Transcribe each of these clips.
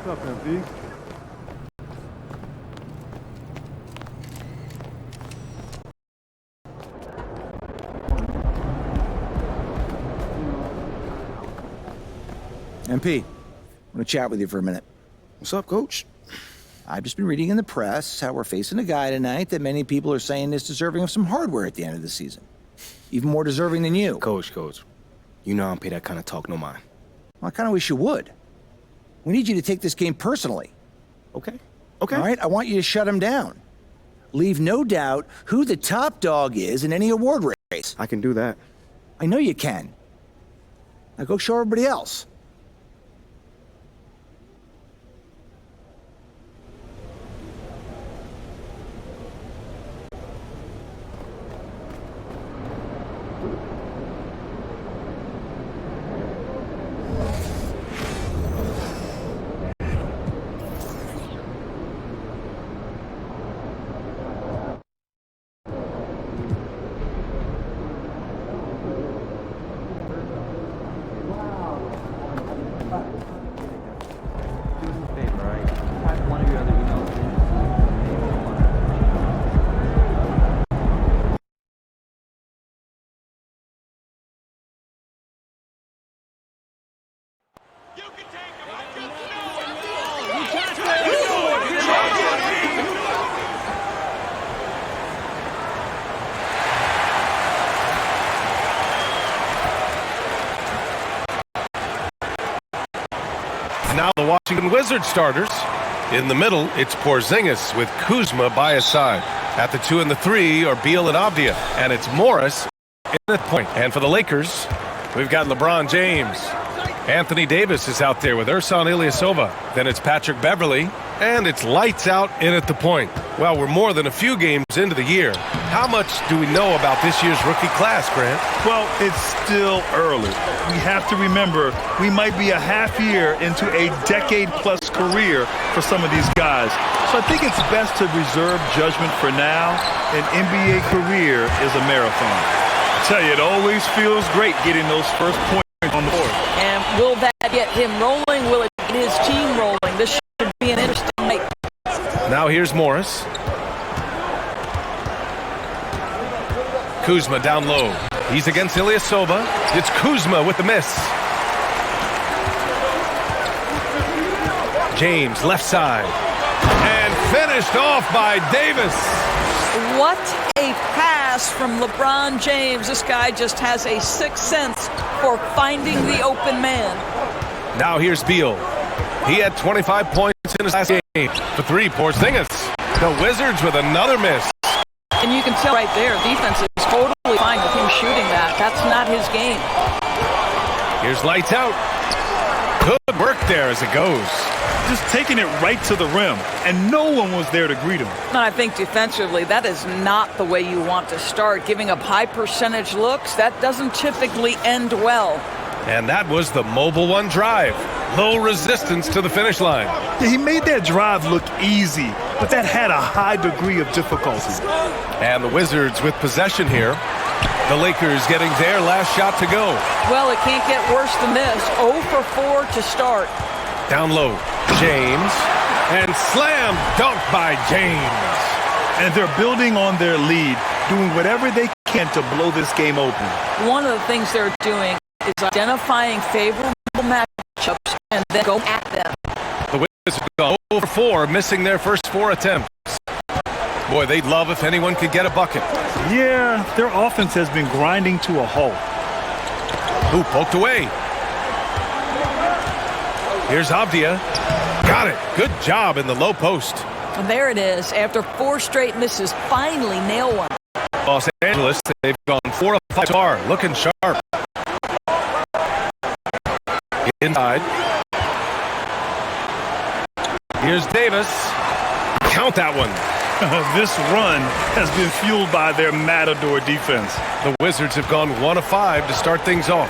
What's up, MP? MP, I want to chat with you for a minute. What's up, Coach? I've just been reading in the press how we're facing a guy tonight that many people are saying is deserving of some hardware at the end of the season. Even more deserving than you. Coach, you know I don't pay that kind of talk no mind. Well, I kind of wish you would. We need you to take this game personally. Okay. All right? I want you to shut him down. Leave no doubt who the top dog is in any award race. I can do that. I know you can. Now go show everybody else. Now the Washington Wizards starters. In the middle, it's Porzingis with Kuzma by his side. At the 2 and the 3 are Beal and Avdia. And it's Morris in the point. And for the Lakers, we've got LeBron James. Anthony Davis is out there with Ersan Ilyasova. Then it's Patrick Beverley. And it's lights out in at the point. Well, we're more than a few games into the year. How much do we know about this year's rookie class, Grant? Well, it's still early. We have to remember we might be a half year into a decade-plus career for some of these guys. So I think it's best to reserve judgment for now. An NBA career is a marathon. I tell you, it always feels great getting those first points on the board. And will that get him rolling? Will it get his team rolling? This should be an interesting night. Now here's Morris. Kuzma down low. He's against Ilyasova. It's Kuzma with the miss. James left side. And finished off by Davis. What a pass from LeBron James. This guy just has a sixth sense for finding the open man. Now here's Beal. He had 25 points in his last game. For 3, Porzingis. The Wizards with another miss. And you can tell right there, defense is totally fine with him shooting that. That's not his game. Here's lights out. Good work there as it goes. Just taking it right to the rim, and no one was there to greet him. And I think defensively, that is not the way you want to start. Giving up high percentage looks, that doesn't typically end well. And that was the Mobile One drive. Low resistance to the finish line. Yeah, he made that drive look easy, but that had a high degree of difficulty. And the Wizards with possession here. The Lakers getting their last shot to go. Well, it can't get worse than this. 0 for 4 to start. Down low, James. And slam dunk by James. And they're building on their lead, doing whatever they can to blow this game open. One of the things they're doing is identifying favorable matchups and then go at them. The Wizards go 0 for 4, missing their first 4 attempts. Boy, they'd love if anyone could get a bucket. Yeah, their offense has been grinding to a halt. Who poked away? Here's Avdia. Got it. Good job in the low post. And there it is. After 4 straight misses, finally nail one. Los Angeles, they've gone 4 of 5 far, looking sharp. Inside. Here's Davis. Count that one. This run has been fueled by their Matador defense. The Wizards have gone 1 of 5 to start things off.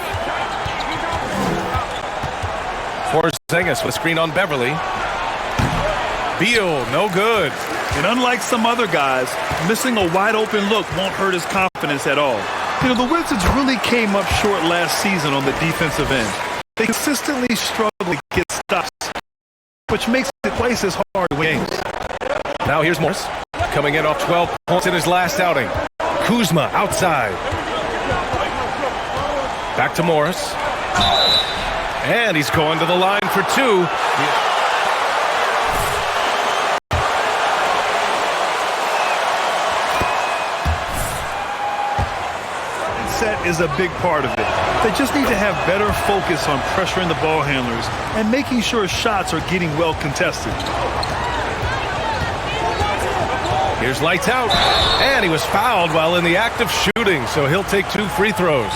Porzingis with screen on Beverly. Beal, no good. And unlike some other guys, missing a wide open look won't hurt his confidence at all. You know, the Wizards really came up short last season on the defensive end. They consistently struggle to get stops which makes it twice as hard to win games. Now here's Morris, coming in off 12 points in his last outing. Kuzma outside. Back to Morris. And he's going to the line for two. Set is a big part of it. They just need to have better focus on pressuring the ball handlers and making sure shots are getting well contested. Here's lights out. And he was fouled while in the act of shooting, so he'll take 2 free throws.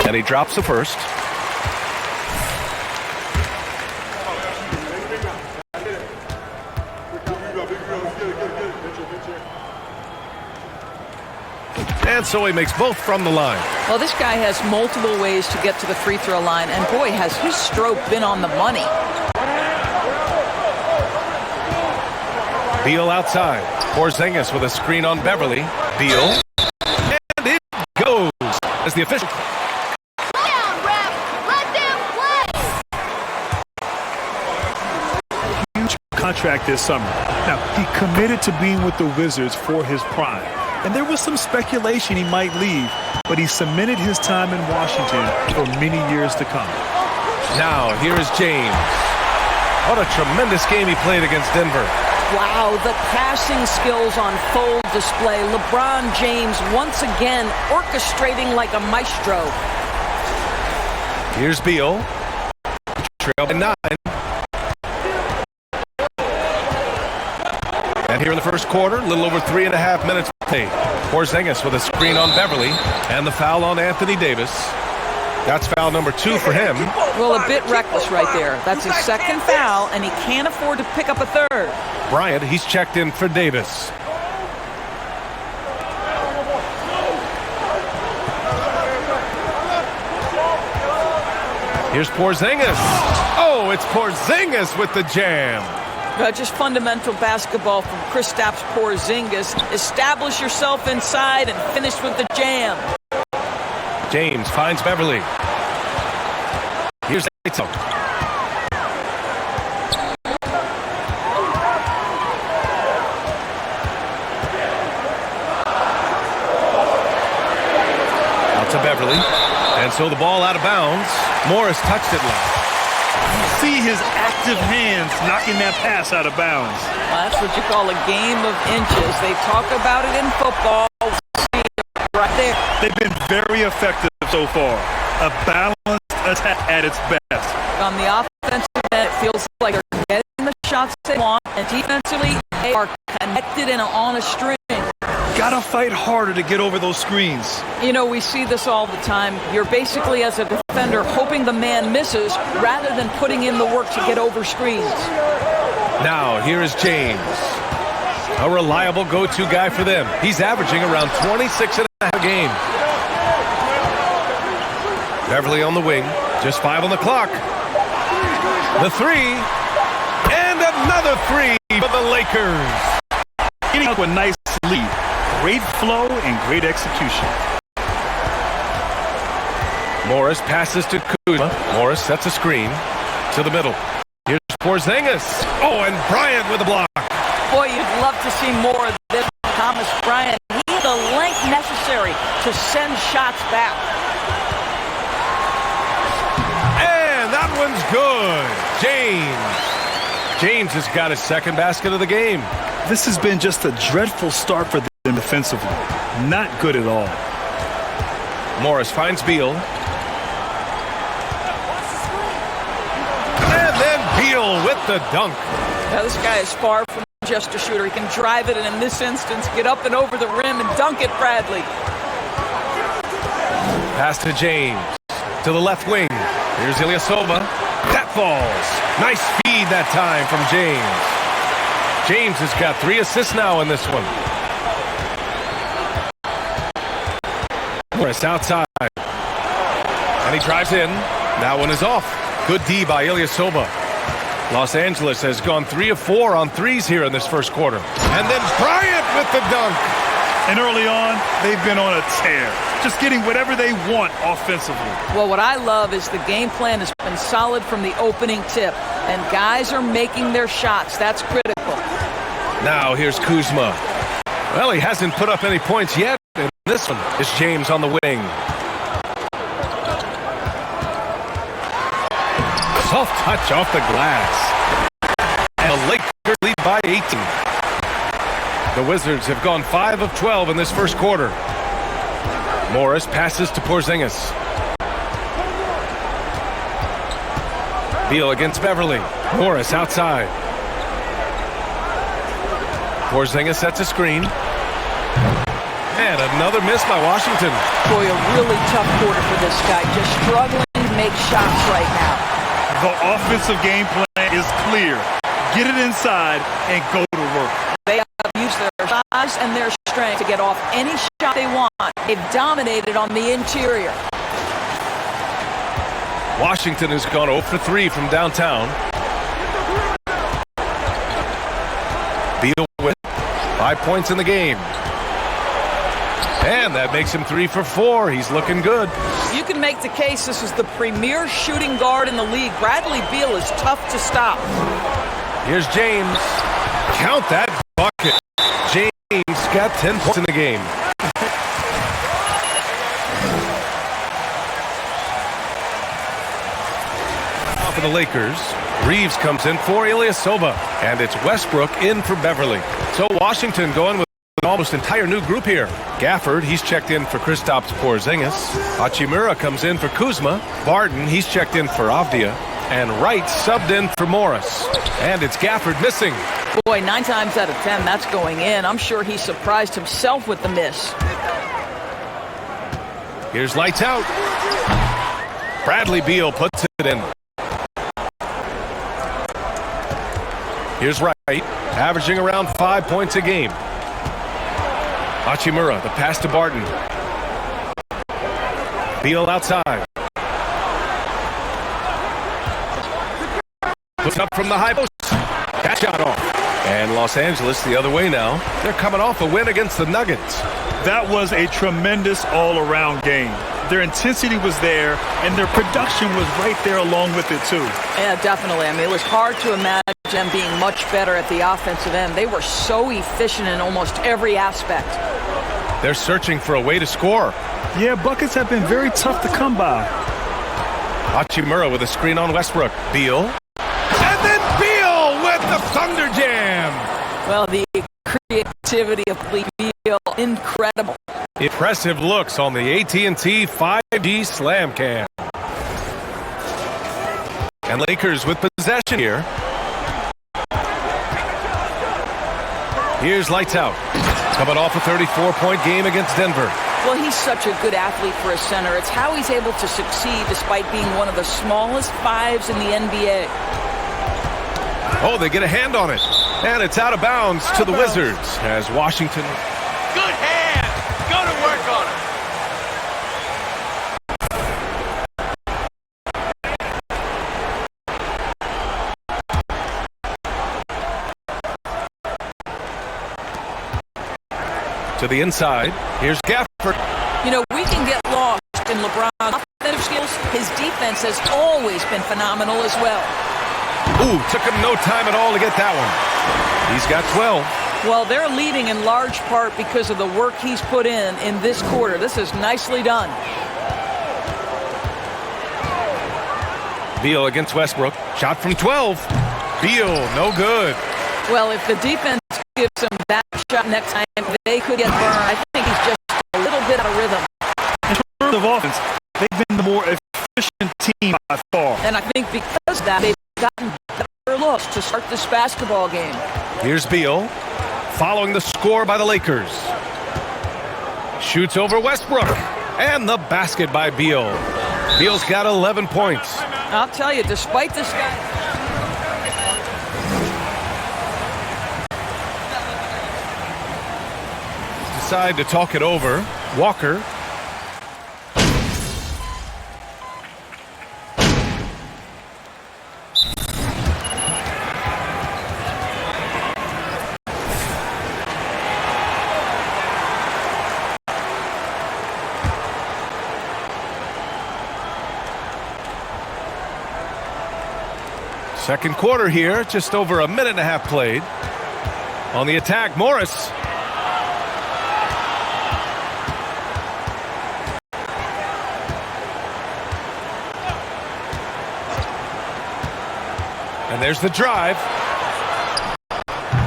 And he drops the first. And so he makes both from the line. Well, this guy has multiple ways to get to the free throw line, and boy, has his stroke been on the money. Beal outside. Porzingis with a screen on Beverly. Beal. And it goes as the official. Contract this summer. Now, he committed to being with the Wizards for his prime. And there was some speculation he might leave, but he cemented his time in Washington for many years to come. Now, here is James. What a tremendous game he played against Denver. Wow, the passing skills on full display. LeBron James once again orchestrating like a maestro. Here's Beal. Trail by 9. And here in the first quarter, a little over 3.5 minutes to play. Porzingis with a screen on Beverly and the foul on Anthony Davis. That's foul number 2 for him. Well, a bit reckless right there. That's his second foul, and he can't afford to pick up a third. Bryant, he's checked in for Davis. Here's Porzingis. Oh, it's Porzingis with the jam. Just fundamental basketball from Kristaps Porzingis. Establish yourself inside and finish with the jam. James finds Beverly. Here's Aito. Out to Beverly. And so the ball out of bounds. Morris touched it left. You see his active hands knocking that pass out of bounds. Well, that's what you call a game of inches. They talk about it in football. Right there. They've been very effective so far. A balanced attack at its best. On the offensive end, it feels like they're getting the shots they want, and defensively, they are connected and on a string. Gotta fight harder to get over those screens. You know, we see this all the time. You're basically, as a defender, hoping the man misses rather than putting in the work to get over screens. Now, here is James. A reliable go-to guy for them. He's averaging around 26.5 a game. Beverly on the wing. Just 5 on the clock. The 3. And another 3 for the Lakers. Getting up a nice lead. Great flow and great execution. Morris passes to Kuzma. Morris sets a screen to the middle. Here's Porzingis. Oh, and Bryant with a block. Boy, you'd love to see more of this. Thomas Bryant. He has the length necessary to send shots back. And that one's good. James has got his second basket of the game. This has been just a dreadful start for them defensively. Not good at all. Morris finds Beal. And then Beal with the dunk. Now, this guy is far from just a shooter. He can drive it, and in this instance, get up and over the rim and dunk it, Bradley. Pass to James. To the left wing. Here's Ilyasova. That falls. Nice feed that time from James. James has got 3 assists now in this one. Morris outside. And he drives in. That one is off. Good D by Ilyasova. Los Angeles has gone 3 of 4 on threes here in this first quarter. And then Bryant with the dunk. And early on, they've been on a tear, just getting whatever they want offensively. Well, what I love is the game plan has been solid from the opening tip, and guys are making their shots. That's critical. Now here's Kuzma. Well, he hasn't put up any points yet, and this one is James on the wing. Soft touch off the glass. And the Lakers lead by 18. The Wizards have gone 5 of 12 in this first quarter. Morris passes to Porzingis. Beal against Beverly. Morris outside. Porzingis sets a screen. And another miss by Washington. Boy, a really tough quarter for this guy. Just struggling to make shots right now. The offensive game plan is clear. Get it inside and go to work. They have used their size and their strength to get off any shot they want. They've dominated on the interior. Washington has gone 0 for 3 from downtown. Beal with 5 points in the game. And that makes him 3 for 4. He's looking good. You can make the case this is the premier shooting guard in the league. Bradley Beal is tough to stop. Here's James. Count that bucket. James got 10 points in the game. For the Lakers, Reeves comes in for Ilyasova, and it's Westbrook in for Beverly. So Washington going with an almost entire new group here. Gafford, he's checked in for Kristaps Porzingis. Hachimura comes in for Kuzma. Barton, he's checked in for Avdia. And Wright subbed in for Morris. And it's Gafford missing. Boy, 9 times out of 10, that's going in. I'm sure he surprised himself with the miss. Here's lights out. Bradley Beal puts it in. Here's Wright, averaging around 5 points a game. Hachimura, the pass to Barton. Beal outside. Puts up from the high post. That shot off. And Los Angeles the other way now. They're coming off a win against the Nuggets. That was a tremendous all-around game. Their intensity was there, and their production was right there along with it, too. Yeah, definitely. I mean, it was hard to imagine them being much better at the offensive end. They were so efficient in almost every aspect. They're searching for a way to score. Yeah, buckets have been very tough to come by. Hachimura with a screen on Westbrook. Beal. And then Beal with the Thunder Jam. Well, the creativity of Beal, incredible. Impressive looks on the AT&T 5G Slam Cam. And Lakers with possession here. Here's lights out. Coming off a 34-point game against Denver. Well, he's such a good athlete for a center. It's how he's able to succeed despite being one of the smallest 5s in the NBA. Oh, they get a hand on it. And it's out of bounds to the Wizards as Washington. Good hand. Go to work on it. To the inside. Here's Gafford. You know, we can get lost in LeBron's offensive skills. His defense has always been phenomenal as well. Ooh, took him no time at all to get that one. He's got 12. Well, they're leading in large part because of the work he's put in this quarter. This is nicely done. Beal against Westbrook. Shot from 12. Beal, no good. Well, if the defense gives him that shot next time, they could get burned. I think he's just a little bit out of rhythm. In terms of offense, they've been the more efficient team by far. And I think because of that, they've gotten better looks to start this basketball game. Here's Beal, following the score by the Lakers. Shoots over Westbrook, and the basket by Beal. Beal's got 11 points. I'll tell you, despite this guy... Decide to talk it over. Walker. Second quarter here, just over a minute and a half played. On the attack, Morris. And there's the drive.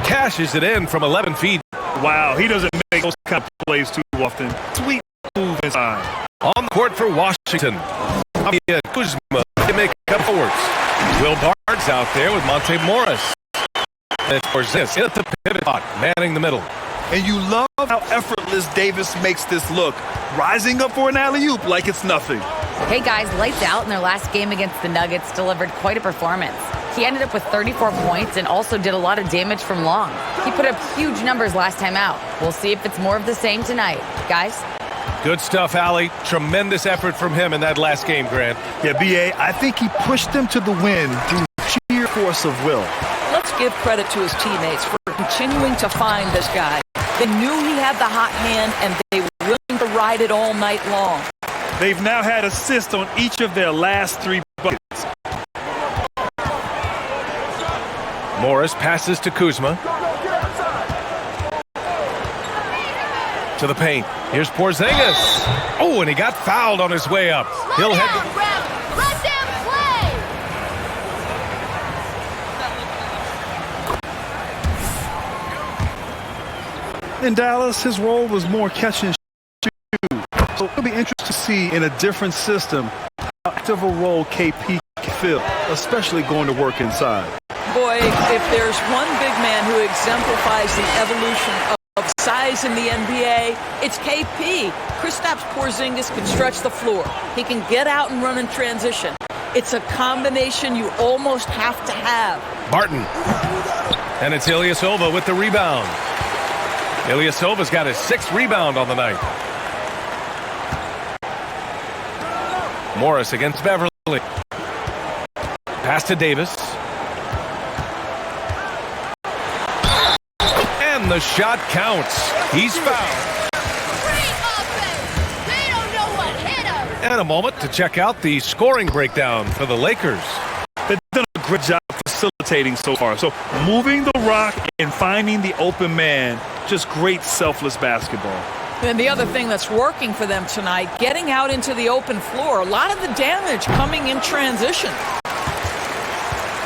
Cashes it in from 11 feet. Wow, he doesn't make those kind of plays too often. Sweet move inside. On the court for Washington. Kuzma to make up forwards. Will Barnes out there with Monte Morris. And it's Porzingis at the pivot spot, manning the middle. And you love how effortless Davis makes this look. Rising up for an alley-oop like it's nothing. Hey guys, lights out in their last game against the Nuggets delivered quite a performance. He ended up with 34 points and also did a lot of damage from long. He put up huge numbers last time out. We'll see if it's more of the same tonight. Guys? Good stuff, Allie. Tremendous effort from him in that last game, Grant. Yeah, B.A., I think he pushed them to the win through sheer force of will. Let's give credit to his teammates for continuing to find this guy. They knew he had the hot hand, and they were willing to ride it all night long. They've now had assists on each of their last 3 buckets. Morris passes to Kuzma. To the paint. Here's Porzingis. Oh, and he got fouled on his way up. He'll head to... Let them play! In Dallas, his role was more catch and shoot. So it'll be interesting to see in a different system how active a role KP can fill, especially going to work inside. Boy, if there's one big man who exemplifies the evolution of size in the NBA, it's KP. Kristaps Porzingis can stretch the floor. He can get out and run in transition. It's a combination you almost have to have. Barton. And it's Ilyasova with the rebound. Ilyasova's got his 6th rebound on the night. Morris against Beverly. Pass to Davis. And the shot counts. He's fouled. Great offense! They don't know what hit them! And a moment to check out the scoring breakdown for the Lakers. They've done a great job facilitating so far. So moving the rock and finding the open man, just great selfless basketball. And the other thing that's working for them tonight, getting out into the open floor. A lot of the damage coming in transition.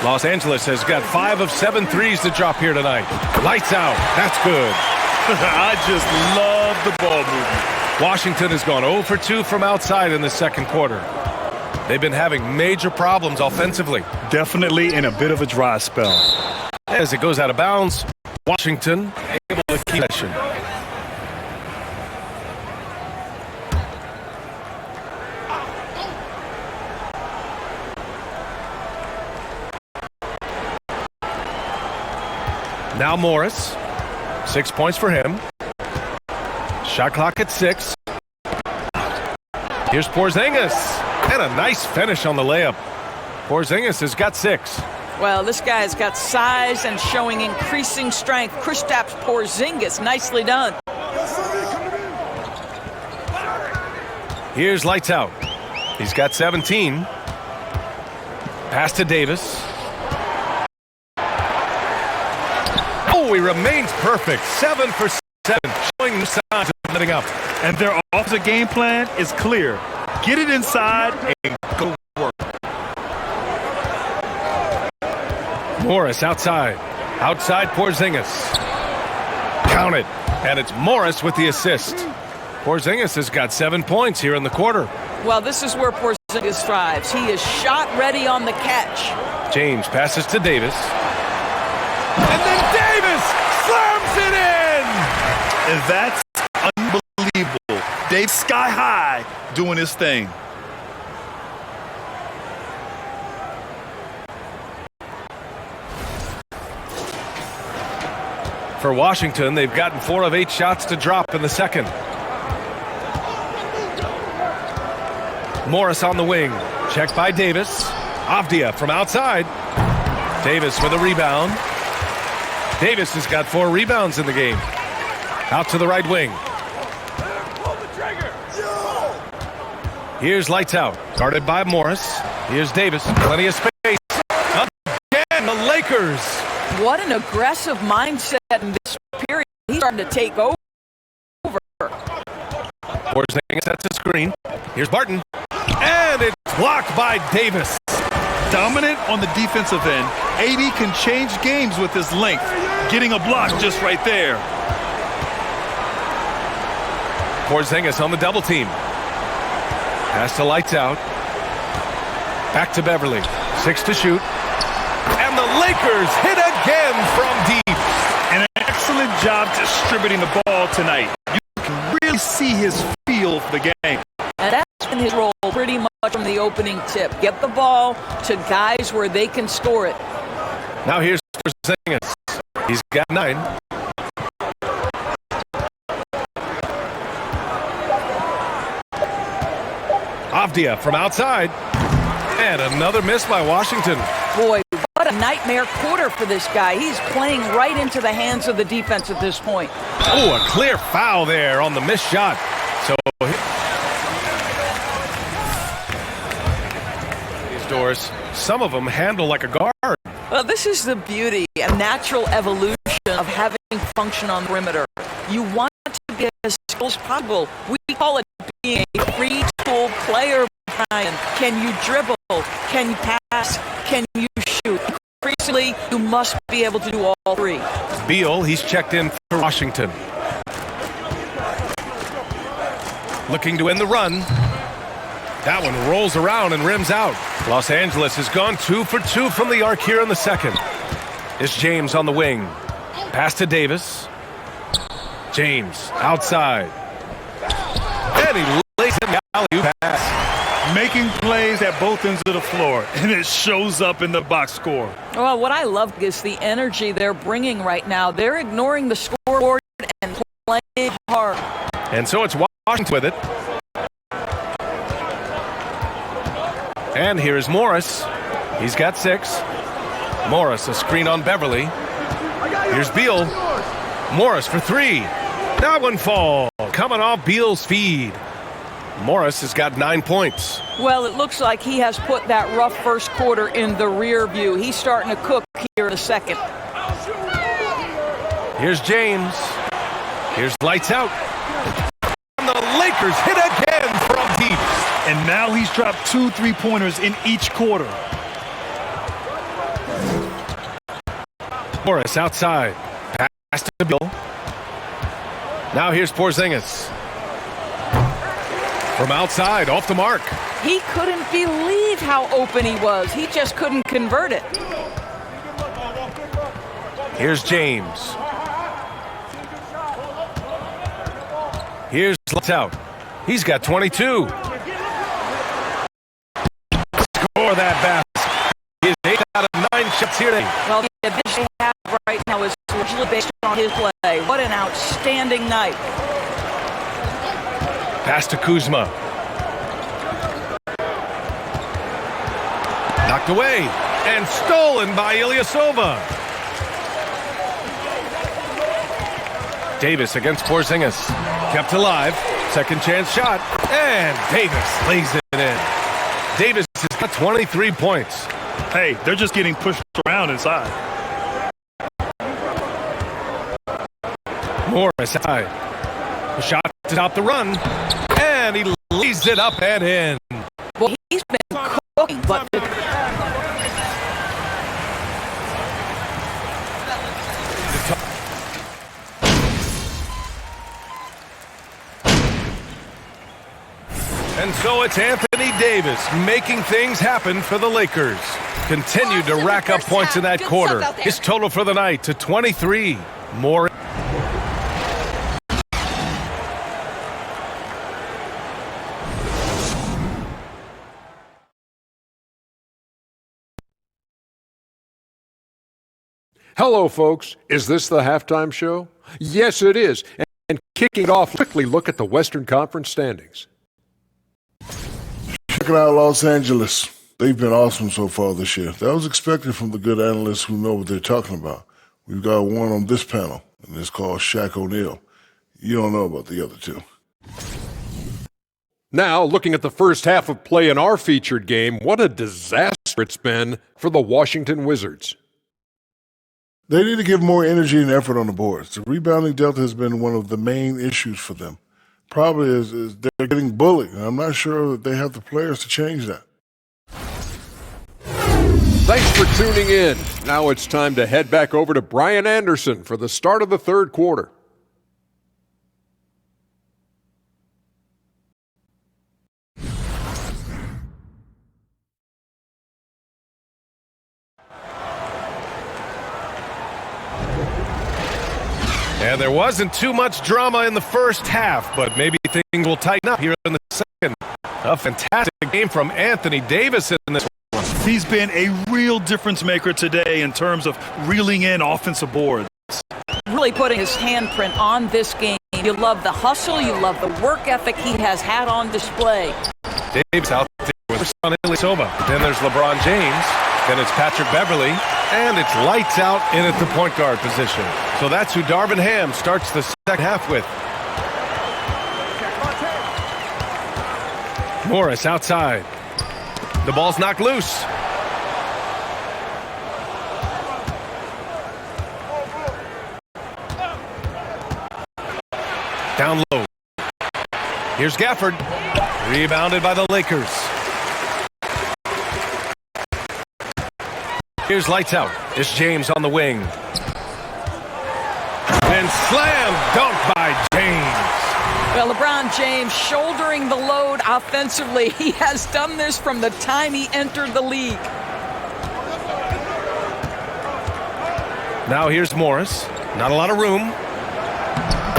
Los Angeles has got 5 of 7 threes to drop here tonight. Lights out. That's good. I just love the ball movement. Washington has gone 0 for 2 from outside in the second quarter. They've been having major problems offensively. Definitely in a bit of a dry spell. As it goes out of bounds, Washington able to keep possession. Now Morris, 6 points for him. Shot clock at 6. Here's Porzingis, and a nice finish on the layup. Porzingis has got 6. Well, this guy's got size and showing increasing strength. Kristaps Porzingis, nicely done. Here's lights out. He's got 17. Pass to Davis. Oh, he remains perfect. 7 for 7, showing no signs of letting up. And their offensive game plan is clear. Get it inside and go work. Morris outside. Outside Porzingis. Count it. And it's Morris with the assist. Porzingis has got 7 points here in the quarter. Well, this is where Porzingis thrives. He is shot ready on the catch. James passes to Davis. And then Davis slams it in! And that's unbelievable. Dave sky high doing his thing. For Washington, they've gotten 4 of 8 shots to drop in the second. Morris on the wing. Checked by Davis. Avdia from outside. Davis with a rebound. Davis has got 4 rebounds in the game. Out to the right wing. Here's lights out. Guarded by Morris. Here's Davis. Plenty of space. What an aggressive mindset in this period. He's starting to take over. Porzingis sets a screen. Here's Barton. And it's blocked by Davis. Dominant on the defensive end. AD can change games with his length. Getting a block just right there. Porzingis on the double team. Pass to Lights Out. Back to Beverly. 6 to shoot. And the Lakers hit again from deep. And an excellent job distributing the ball tonight. You can really see his feel for the game. And that's been his role pretty much from the opening tip. Get the ball to guys where they can score it. Now here's Porzingis. He's got 9. Avdia from outside. And another miss by Washington. Boy, what a nightmare quarter for this guy. He's playing right into the hands of the defense at this point. Oh, a clear foul there on the missed shot. So these doors, some of them handle like a guard. Well, this is the beauty and natural evolution of having function on the perimeter. You want to be as skilled as possible. We call it being a free tool player, Brian. Can you dribble? Can you pass? Can you shoot? Increasingly, you must be able to do all three. Beal, he's checked in for Washington. Looking to end the run. That one rolls around and rims out. Los Angeles has gone 2 for 2 from the arc here in the second. It's James on the wing. Pass to Davis. James outside. And he lays in the alley-oop pass. Making plays at both ends of the floor, and it shows up in the box score. Well, what I love is the energy they're bringing right now. They're ignoring the scoreboard and playing hard. And so it's Washington with it. And here is Morris. He's got 6. Morris, a screen on Beverly. Here's Beal. Morris for 3. That one fall. Coming off Beal's feed. Morris has got 9 points. Well, it looks like he has put that rough first quarter in the rear view. He's starting to cook here in a second. Here's James. Here's Lights Out. And the Lakers hit again from deep. And now he's dropped 2 3-pointers in each quarter. Morris outside. Pass to Beal. Now here's Porzingis. From outside, off the mark. He couldn't believe how open he was. He just couldn't convert it. Here's James. Here's Lights Out. He's got 22. Score that basket. His 8 out of 9 shots here. Well, the advantage they have right now is largely based on his play. What an outstanding night. Pass to Kuzma. Knocked away and stolen by Ilyasova. Davis against Porzingis. Kept alive. Second chance shot. And Davis lays it in. Davis has got 23 points. Hey, they're just getting pushed around inside. Morris high. A shot to stop the run. And he lays it up and in. Well, he's been cooking, but and so it's Anthony Davis making things happen for the Lakers. Continued to rack up points in that quarter. His total for the night to 23. More. Hello, folks. Is this the halftime show? Yes, it is. And kicking it off, quickly look at the Western Conference standings. Checking out Los Angeles. They've been awesome so far this year. That was expected from the good analysts who know what they're talking about. We've got one on this panel, and it's called Shaq O'Neal. You don't know about the other two. Now, looking at the first half of play in our featured game, what a disaster it's been for the Washington Wizards. They need to give more energy and effort on the boards. The rebounding delta has been one of the main issues for them. Probably is they're getting bullied, and I'm not sure that they have the players to change that. Thanks for tuning in. Now it's time to head back over to Brian Anderson for the start of the third quarter. And there wasn't too much drama in the first half, but maybe things will tighten up here in the second. A fantastic game from Anthony Davis in this one. He's been a real difference maker today in terms of reeling in offensive boards. Really putting his handprint on this game. You love the hustle, you love the work ethic he has had on display. Davis out there with Ilyasova. Then there's LeBron James. Then it's Patrick Beverly. And it's lights out in at the point guard position. So that's who Darvin Ham starts the second half with. Morris outside. The ball's knocked loose. Down low. Here's Gafford. Rebounded by the Lakers. Here's lights out. It's James on the wing. And slam dunk by James. Well, LeBron James shouldering the load offensively. He has done this from the time he entered the league. Now here's Morris. Not a lot of room.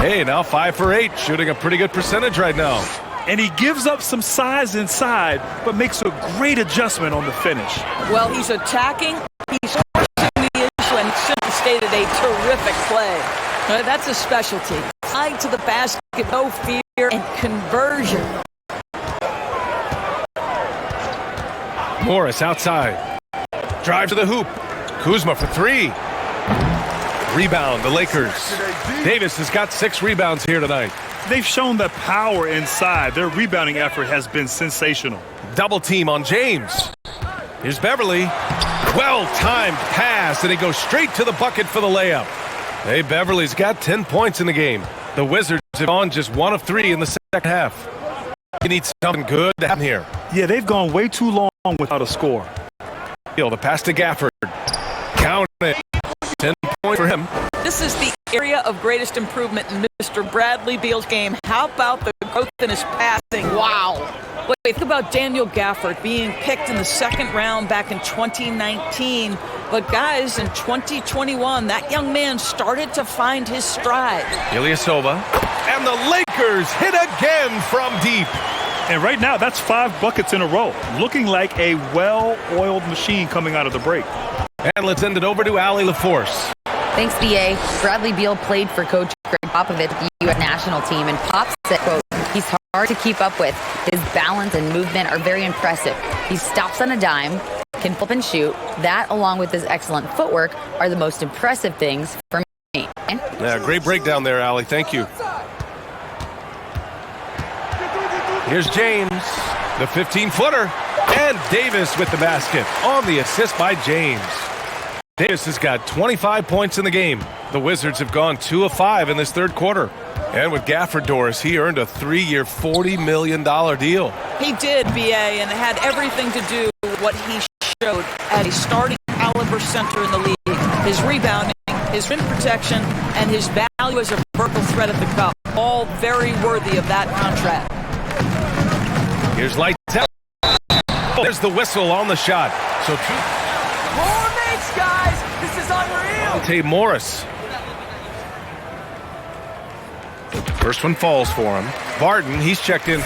Hey, now 5 for 8. Shooting a pretty good percentage right now. And he gives up some size inside, but makes a great adjustment on the finish. Well, he's attacking. He's forcing the issue, and simply stated a terrific play. That's a specialty. Tied to the basket, no fear, and conversion. Morris outside. Drive to the hoop. Kuzma for 3. Rebound, the Lakers. Davis has got 6 rebounds here tonight. They've shown that power inside. Their rebounding effort has been sensational. Double team on James. Here's Beverly. Well-timed pass, and he goes straight to the bucket for the layup. Hey, Beverly's got 10 points in the game. The Wizards have gone just 1 of 3 in the second half. You need something good to happen here. Yeah, they've gone way too long without a score. The pass to Gafford. Count it. 10 points for him. This is the area of greatest improvement in Mr. Bradley Beal's game. How about the growth in his passing? Wow. Wait, think about Daniel Gafford being picked in the second round back in 2019. But guys, in 2021, that young man started to find his stride. Ilyasova. And the Lakers hit again from deep. And right now, that's 5 buckets in a row. Looking like a well-oiled machine coming out of the break. And let's end it over to Allie LaForce. Thanks, B.A. Bradley Beal played for Coach Greg Popovich, the U.S. national team, and Pop said, quote, he's hard to keep up with. His balance and movement are very impressive. He stops on a dime, can flip and shoot. That, along with his excellent footwork, are the most impressive things for me. Yeah, great breakdown there, Allie. Thank you. Here's James, the 15-footer, and Davis with the basket on the assist by James. Davis has got 25 points in the game. The Wizards have gone 2 of 5 in this third quarter. And with Gafford, Doris, he earned a 3-year, $40 million deal. He did, B.A., and it had everything to do with what he showed as a starting caliber center in the league. His rebounding, his rim protection, and his value as a vertical threat at the cup. All very worthy of that contract. Here's lights out. There's the whistle on the shot. So More mates, guys! This is unreal! Monte Morris. First one falls for him. Barton, he's checked in.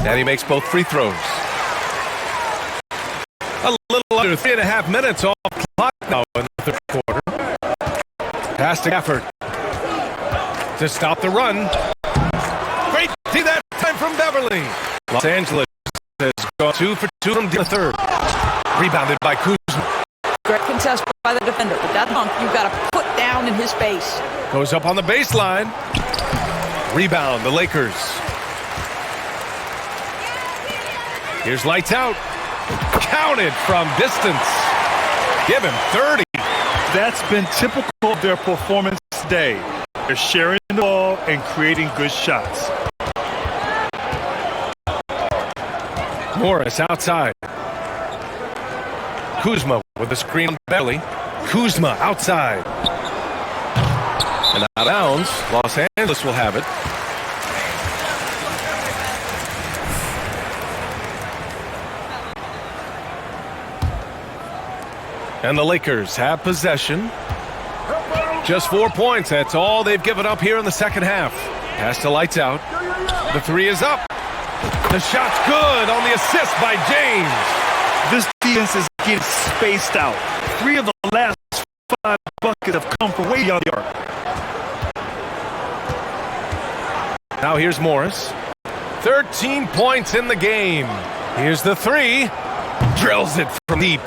And he makes both free throws. A little under 3.5 minutes off the clock now in the third quarter. Pass to Gafford to stop the run. Great see that time from Beverly. Los Angeles has gone 2 for 2 from the third. Rebounded by Kuzma. Great contest by the defender, but that dunk you've got to put down in his face. Goes up on the baseline. Rebound, the Lakers. Here's lights out. Counted from distance. Give him 30. That's been typical of their performance today. They're sharing the ball and creating good shots. Morris outside. Kuzma with the screen on Beverly. Kuzma outside. And out of bounds. Los Angeles will have it. And the Lakers have possession. Just 4 points. That's all they've given up here in the second half. Pass to Lights Out. The three is up. The shot's good on the assist by James. This defense is getting spaced out. 3 of the last 5 buckets have come from way beyond the arc. Now here's Morris. 13 points in the game. Here's the three. Drills it from deep.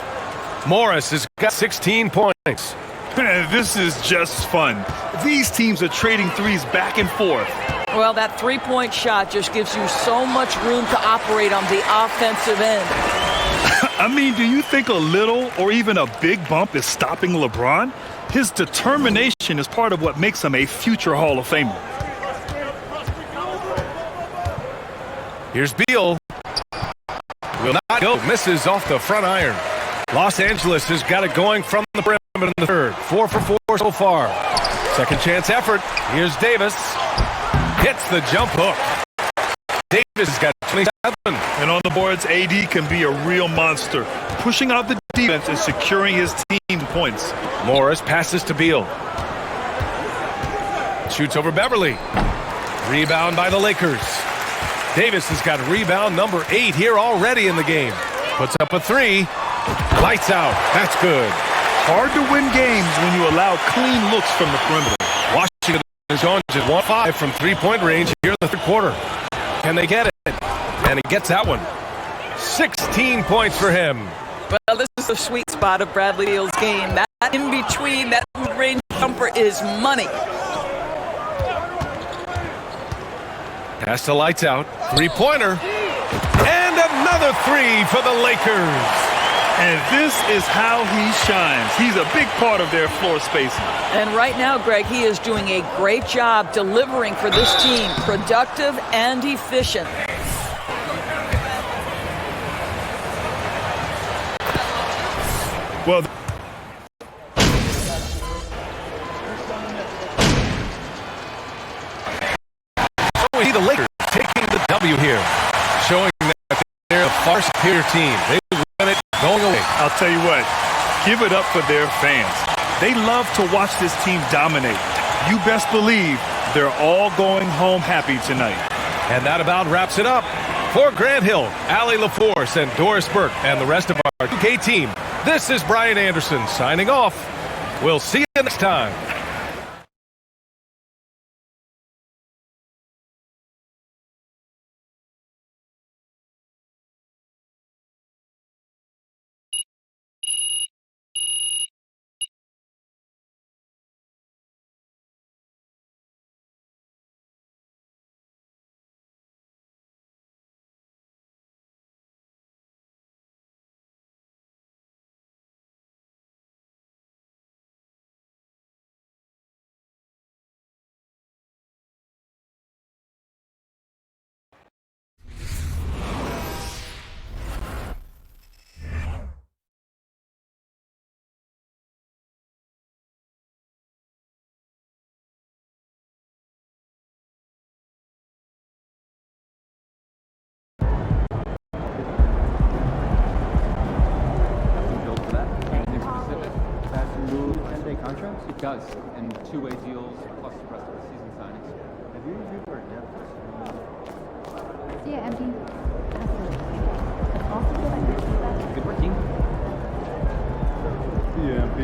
Morris has got 16 points. This is just fun. These teams are trading threes back and forth. Well, that three-point shot just gives you so much room to operate on the offensive end. I mean, do you think a little or even a big bump is stopping LeBron? His determination is part of what makes him a future Hall of Famer. Here's Beal. Will not go. Misses off the front iron. Los Angeles has got it going from the perimeter in the third. 4 for 4 so far. Second chance effort. Here's Davis. Hits the jump hook. Davis has got 27. And on the boards, AD can be a real monster, pushing out the defense and securing his team points. Morris passes to Beal. Shoots over Beverly. Rebound by the Lakers. Davis has got rebound number 8 here already in the game. Puts up a three. Lights out. That's good. Hard to win games when you allow clean looks from the perimeter. Washington is going to 1-5 from three-point range here in the third quarter. Can they get it? And he gets that one. 16 points for him. Well, this is the sweet spot of Bradley Beal's game. That in between, that mid-range jumper is money. Pass to Lights Out. Three-pointer. And another three for the Lakers. And this is how he shines. He's a big part of their floor spacing. And right now, Greg, he is doing a great job delivering for this team. Productive and efficient. Well, so we see the Lakers taking the W here, showing that they're a far superior team. They win it going away. I'll tell you what, give it up for their fans. They love to watch this team dominate. You best believe they're all going home happy tonight. And that about wraps it up. For Grant Hill, Allie LaForce, and Doris Burke, and the rest of our 2K team, this is Brian Anderson signing off. We'll see you next time. Contracts? It does, and two-way deals plus the rest of the season signings. Have you reviewed our depth? Yeah, MP. Absolutely. Also, good working. Yeah, MP.